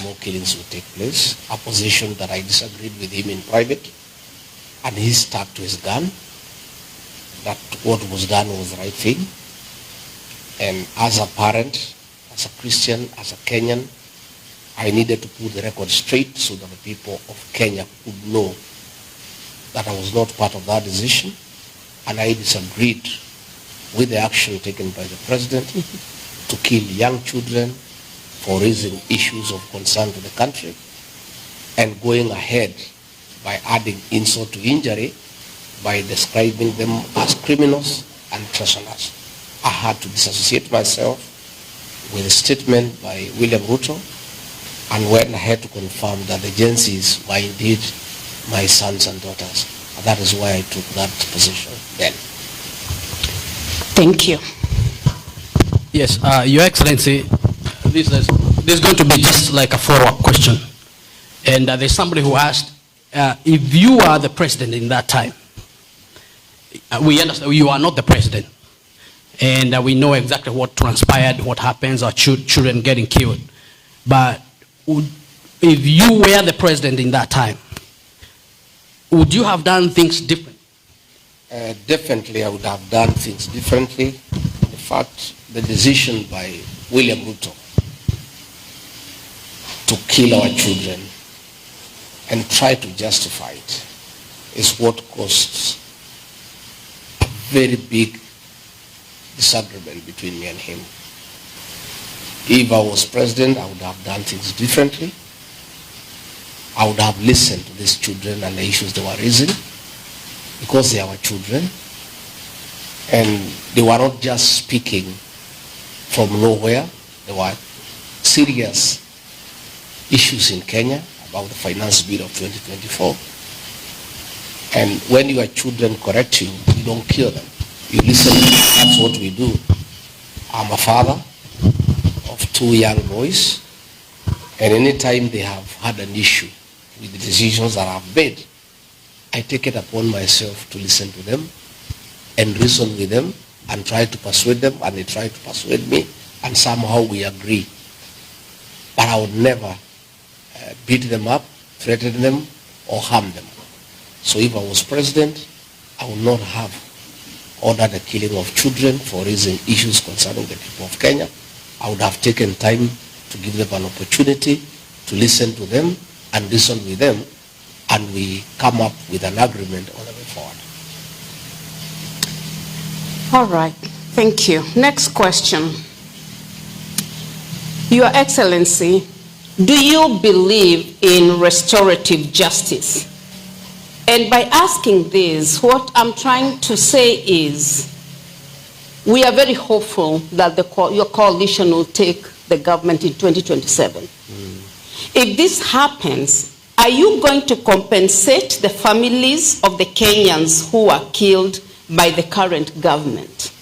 more killings will take place, a position that I disagreed with him in private, and he stuck to his gun, that what was done was the right thing. And as a parent, as a Christian, as a Kenyan, I needed to put the record straight so that the people of Kenya would know that I was not part of that decision, and I disagreed with the action taken by the president to kill young children for raising issues of concern to the country, and going ahead by adding insult to injury by describing them as criminals and treasoners. I had to disassociate myself with a statement by William Ruto, and went ahead to confirm that the agencies were indeed my sons and daughters. And that is why I took that position then. Thank you. Yes, Your Excellency, this is going to be just like a follow-up question. And there's somebody who asked, if you are the president in that time, we understand you are not the president, and we know exactly what transpired, what happens, our children getting killed. But if you were the president in that time, would you have done things different? Definitely, I would have done things differently. In fact, the decision by William Ruto to kill our children and try to justify it is what caused a very big disagreement between me and him. If I was president, I would have done things differently. I would have listened to these children and the issues they were raising, because they are our children, and they were not just speaking from nowhere. There were serious issues in Kenya about the finance bill of 2024. And when your children correct you, you don't kill them. You listen. That's what we do. I'm a father of 2 young boys, and anytime they have had an issue with the decisions that I've made, I take it upon myself to listen to them and reason with them and try to persuade them, and they try to persuade me, and somehow we agree. But I would never beat them up, threaten them, or harm them. So if I was president, I would not have ordered the killing of children for raising issues concerning the people of Kenya. I would have taken time to give them an opportunity to listen to them and reason with them, and we come up with an agreement on the way forward. All right, thank you. Next question. Your Excellency, do you believe in restorative justice? And by asking this, what I'm trying to say is, we are very hopeful that your coalition will take the government in 2027. If this happens, are you going to compensate the families of the Kenyans who are killed by the current government?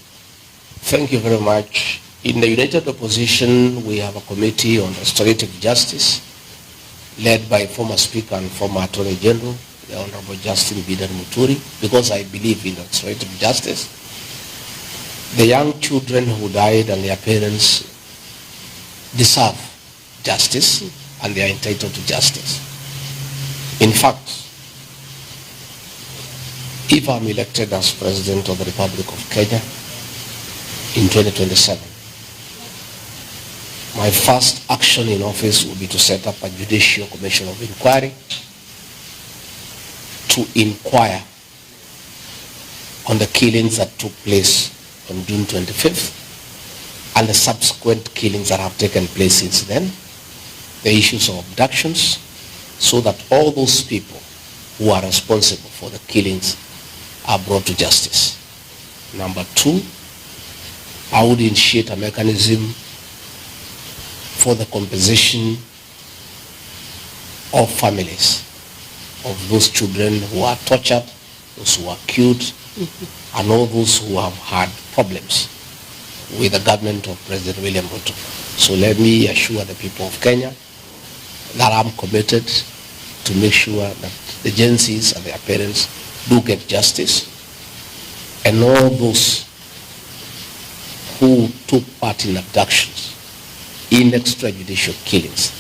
Thank you very much. In the United Opposition, we have a committee on restorative justice led by former Speaker and former Attorney General, the Honorable Justin Bidan Muturi, because I believe in restorative justice. The young children who died and their parents deserve justice, and they are entitled to justice. In fact, if I'm elected as President of the Republic of Kenya in 2027, my first action in office will be to set up a judicial commission of inquiry to inquire on the killings that took place on June 25th and the subsequent killings that have taken place since then, the issues of abductions, so that all those people who are responsible for the killings are brought to justice. Number 2, I would initiate a mechanism for the compensation of families of those children who are tortured, those who are killed, and all those who have had problems with the government of President William Ruto. So let me assure the people of Kenya that I'm committed to make sure that the agencies and their parents do get justice, and all those who took part in abductions, in extrajudicial killings,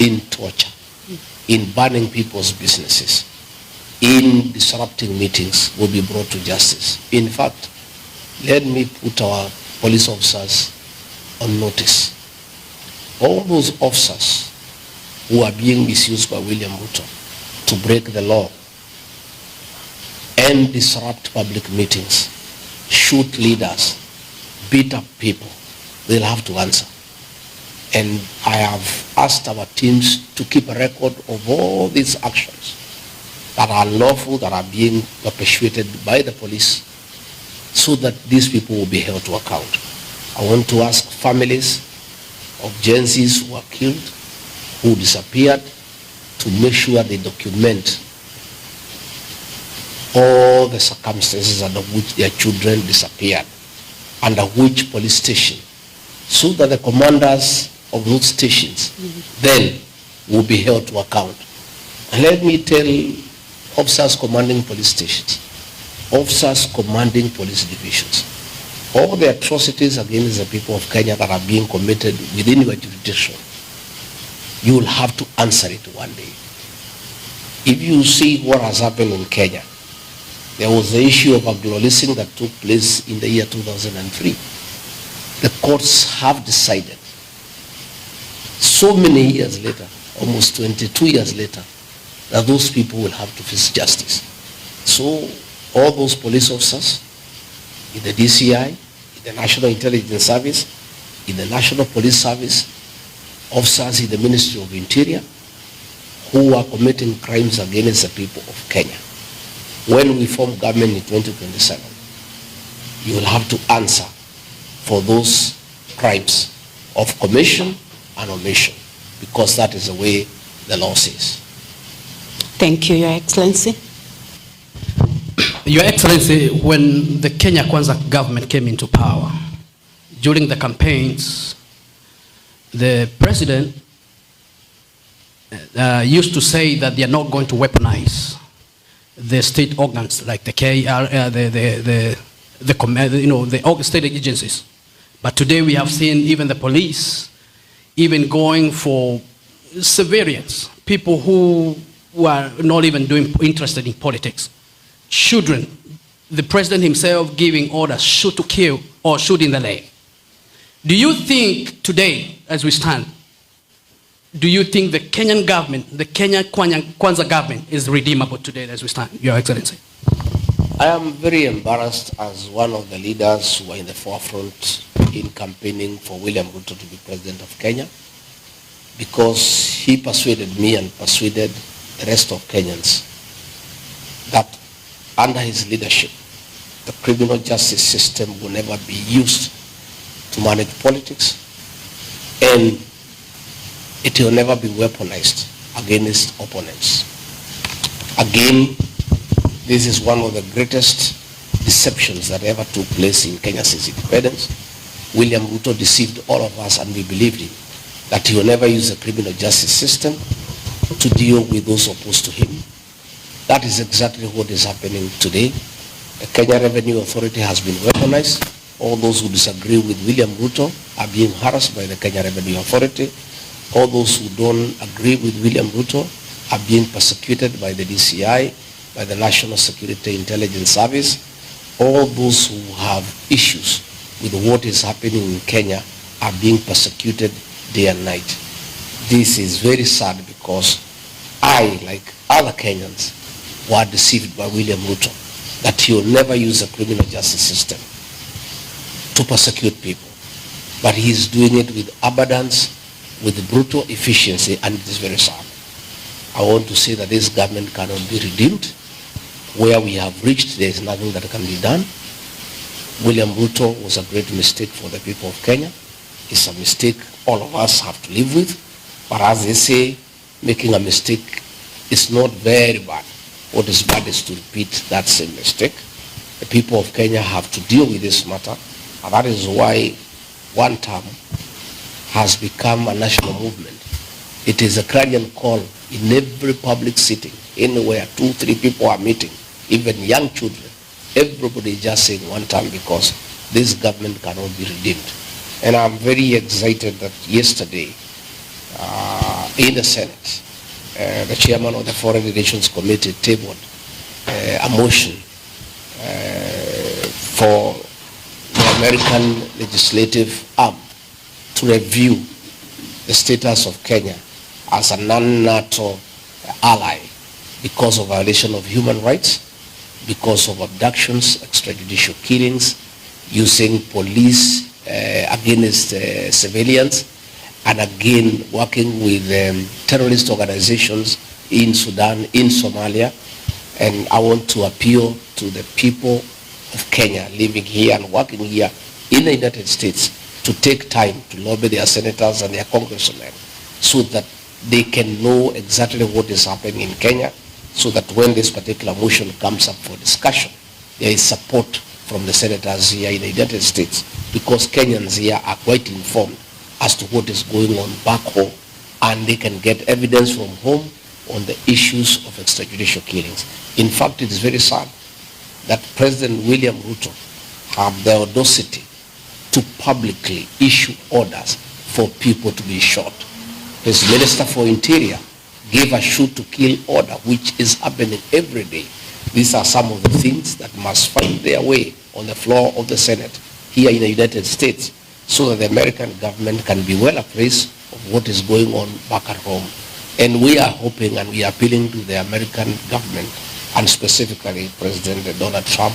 in torture, in burning people's businesses, in disrupting meetings will be brought to justice. In fact, let me put our police officers on notice. All those officers who are being misused by William Ruto to break the law and disrupt public meetings, shoot leaders, beat up people, they'll have to answer. And I have asked our teams to keep a record of all these actions that are lawful, that are being perpetuated by the police, so that these people will be held to account. I want to ask families of Gen Zs who are killed, who disappeared, to make sure they document all the circumstances under which their children disappeared, under which police station, so that the commanders of those stations then will be held to account. And let me tell officers commanding police stations, officers commanding police divisions, all the atrocities against the people of Kenya that are being committed within your jurisdiction, you will have to answer it one day. If you see what has happened in Kenya, there was the issue of Aglo-leasing that took place in the year 2003. The courts have decided so many years later, almost 22 years later, that those people will have to face justice. So all those police officers in the DCI, in the National Intelligence Service, in the National Police Service, officers in the Ministry of Interior, who are committing crimes against the people of Kenya, when we form government in 2027, you will have to answer for those crimes of commission and omission, because that is the way the law says. Thank you, Your Excellency. Your Excellency, when the Kenya Kwanza government came into power, during the campaigns, the president used to say that they are not going to weaponize the state organs like the KR, the state agencies. But today we have seen even the police even going for civilians, people who are not even interested in politics. Children, the president himself giving orders, shoot to kill or shoot in the leg. Do you think today, as we stand, do you think the Kenyan government, the Kenya Kwanza government is redeemable today as we stand, Your Excellency? I am very embarrassed as one of the leaders who are in the forefront in campaigning for William Ruto to be president of Kenya, because he persuaded me and persuaded the rest of Kenyans that under his leadership, the criminal justice system will never be used to manage politics, and it will never be weaponized against opponents. Again, this is one of the greatest deceptions that ever took place in Kenya since independence. William Ruto deceived all of us, and we believed him, that he will never use the criminal justice system to deal with those opposed to him. That is exactly what is happening today. The Kenya Revenue Authority has been weaponized. All those who disagree with William Ruto are being harassed by the Kenya Revenue Authority. All those who don't agree with William Ruto are being persecuted by the DCI, by the National Security Intelligence Service. All those who have issues with what is happening in Kenya are being persecuted day and night. This is very sad, because I, like other Kenyans, were deceived by William Ruto that he will never use the criminal justice system to persecute people. But he is doing it with abundance, with brutal efficiency, and it is very sad. I want to say that this government cannot be redeemed. Where we have reached, there is nothing that can be done. William Ruto was a great mistake for the people of Kenya. It's a mistake all of us have to live with. But as they say, making a mistake is not very bad. What is bad is to repeat that same mistake. The people of Kenya have to deal with this matter, and that is why one term has become a national movement. It is a clarion call in every public sitting, anywhere 2-3 people are meeting, even young children. Everybody is just saying one term, because this government cannot be redeemed. And I'm very excited that yesterday, in the Senate, the chairman of the Foreign Relations Committee tabled a motion for the American legislative arm to review the status of Kenya as a non-NATO ally because of violation of human rights, because of abductions, extrajudicial killings, using police against civilians, and again working with terrorist organizations in Sudan, in Somalia. And I want to appeal to the people of Kenya living here and working here in the United States to take time to lobby their senators and their congressmen so that they can know exactly what is happening in Kenya, so that when this particular motion comes up for discussion, there is support from the senators here in the United States, because Kenyans here are quite informed as to what is going on back home, and they can get evidence from home on the issues of extrajudicial killings. In fact, it is very sad that President William Ruto had the audacity to publicly issue orders for people to be shot. His Minister for Interior gave a shoot to kill order, which is happening every day. These are some of the things that must find their way on the floor of the Senate here in the United States, so that the American government can be well apprised of what is going on back at home. And we are hoping and we are appealing to the American government, and specifically President Donald Trump,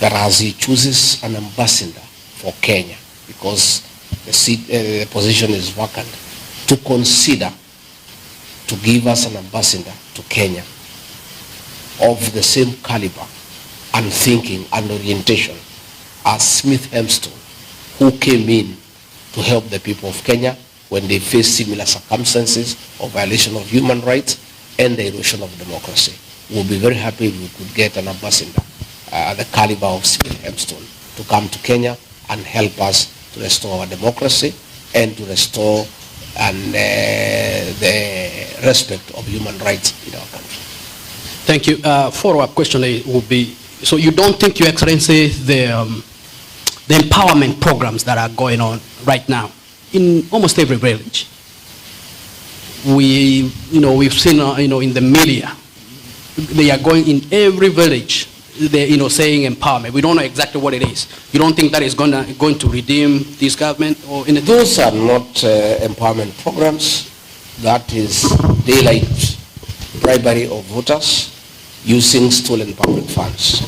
that as he chooses an ambassador for Kenya, because the position is vacant, to consider to give us an ambassador to Kenya of the same caliber and thinking and orientation as Smith Hempstone, who came in to help the people of Kenya when they face similar circumstances of violation of human rights and the erosion of democracy. We'll be very happy if we could get an ambassador the caliber of Smith Hempstone to come to Kenya and help us to restore our democracy and to restore the respect of human rights in our country. Thank you. Follow-up question would be, so you don't think, Your Excellency, the empowerment programs that are going on right now in almost every village, we've seen, in the media, they are going in every village, they're, saying empowerment. We don't know exactly what it is. You don't think that is going to redeem this government or anything? Those are not empowerment programs. That is daylight bribery of voters using stolen public funds.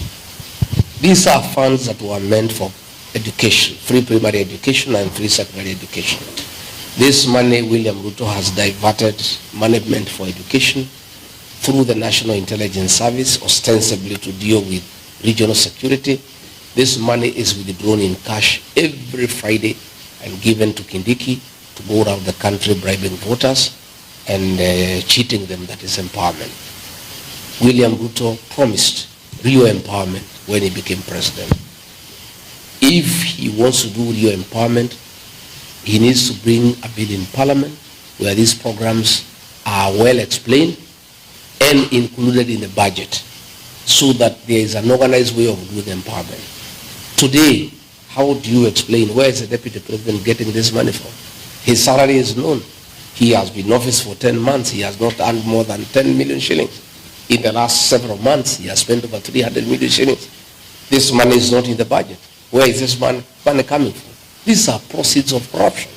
These are funds that were meant for education, free primary education and free secondary education. This money, William Ruto has diverted management for education through the National Intelligence Service, ostensibly to deal with regional security. This money is withdrawn in cash every Friday and given to Kindiki to go around the country bribing voters and cheating them. That is empowerment. William Ruto promised real empowerment when he became president. If he wants to do real empowerment, he needs to bring a bill in Parliament where these programs are well explained and included in the budget, so that there is an organized way of doing empowerment. Today, how do you explain where is the Deputy President getting this money from? His salary is known. He has been in office for 10 months. He has not earned more than 10 million shillings. In the last several months, he has spent over 300 million shillings. This money is not in the budget. Where is this money coming from? These are proceeds of corruption.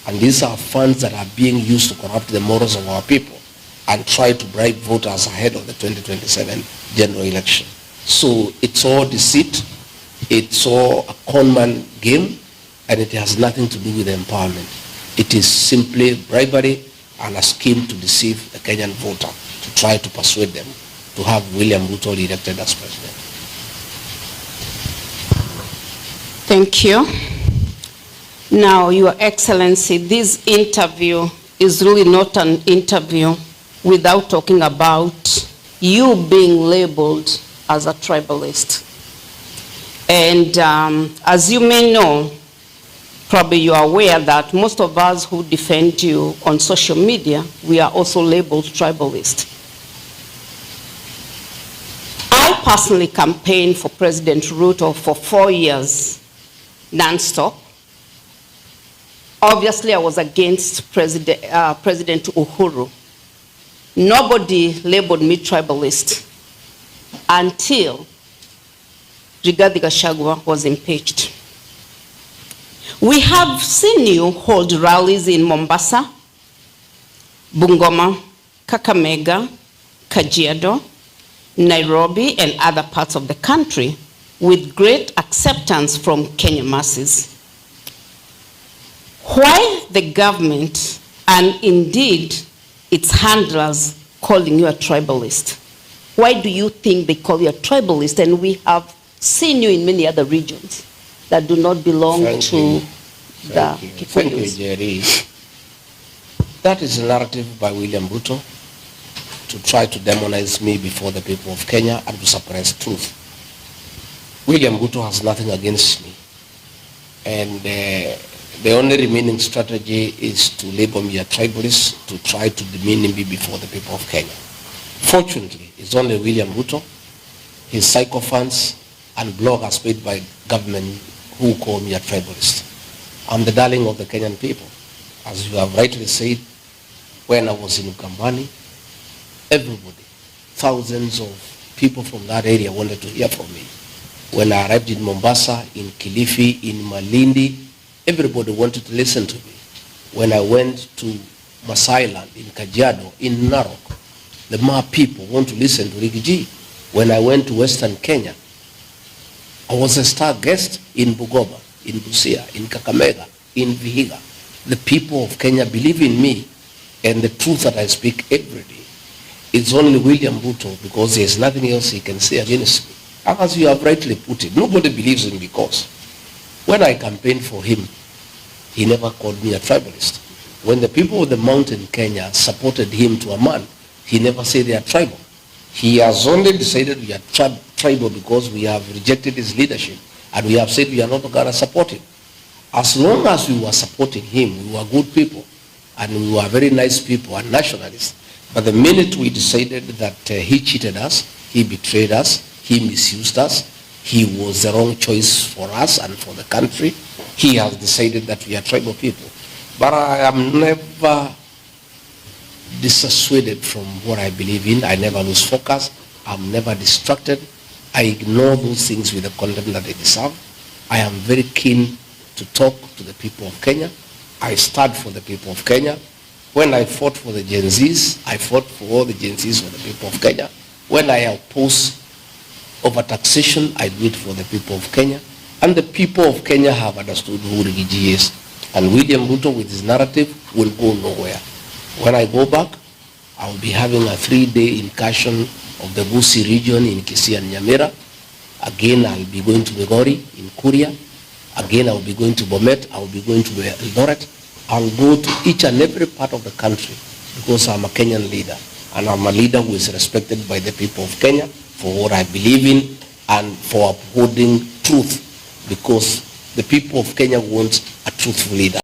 And these are funds that are being used to corrupt the morals of our people and try to bribe voters ahead of the 2027 general election. So it's all deceit, it's all a conman game, and it has nothing to do with empowerment. It is simply bribery and a scheme to deceive the Kenyan voter, to try to persuade them to have William Ruto elected as president. Thank you. Now, Your Excellency, this interview is really not an interview without talking about you being labeled as a tribalist. And as you may know, probably you are aware that most of us who defend you on social media, we are also labeled tribalist. I personally campaigned for President Ruto for 4 years, non-stop. Obviously, I was against President Uhuru. Nobody labeled me tribalist until Rigathi Gachagua was impeached. We have seen you hold rallies in Mombasa, Bungoma, Kakamega, Kajiado, Nairobi, and other parts of the country with great acceptance from Kenya masses. Why the government, and indeed its handlers, calling you a tribalist? Why do you think they call you a tribalist? And we have seen you in many other regions that do not belong to the Kikuyus. Thank you, Jerry. That is a narrative by William Ruto to try to demonize me before the people of Kenya and to suppress truth. William Ruto has nothing against me. And the only remaining strategy is to label me a tribalist, to try to demean me before the people of Kenya. Fortunately, it's only William Ruto, his sycophants, and bloggers paid by government who call me a tribalist. I'm the darling of the Kenyan people. As you have rightly said, when I was in Ukambani, everybody, thousands of people from that area wanted to hear from me. When I arrived in Mombasa, in Kilifi, in Malindi, everybody wanted to listen to me. When I went to Masai Land, in Kajiado, in Narok, the Maa people want to listen to Riggy G. When I went to Western Kenya, I was a star guest in Bungoma, in Busia, in Kakamega, in Vihiga. The people of Kenya believe in me and the truth that I speak every day. It's only William Ruto because there's nothing else he can say against me. As you have rightly put it, nobody believes in me because when I campaigned for him, he never called me a tribalist. When the people of the mountain Kenya supported him to a man, he never said they are tribal. He has only decided we are tribal because we have rejected his leadership and we have said we are not going to support him. As long as we were supporting him, we were good people and we were very nice people and nationalists. But the minute we decided that he cheated us, he betrayed us, he misused us, he was the wrong choice for us and for the country, he has decided that we are tribal people. But I am never dissuaded from what I believe in. I never lose focus. I'm never distracted. I ignore those things with the contempt that they deserve. I am very keen to talk to the people of Kenya. I stand for the people of Kenya. When I fought for the Gen Zs, I fought for all the Gen Zs for the people of Kenya. When I oppose over-taxation, I do it for the people of Kenya. And the people of Kenya have understood who Riggy G is. And William Ruto with his narrative will go nowhere. When I go back, I will be having a 3-day incursion of the Busi region in Kisii and Nyamira. Again, I will be going to Migori in Kuria. Again, I will be going to Bomet. I will be going to Eldoret. I will go to each and every part of the country because I'm a Kenyan leader. And I'm a leader who is respected by the people of Kenya for what I believe in and for upholding truth, because the people of Kenya want a truthful leader.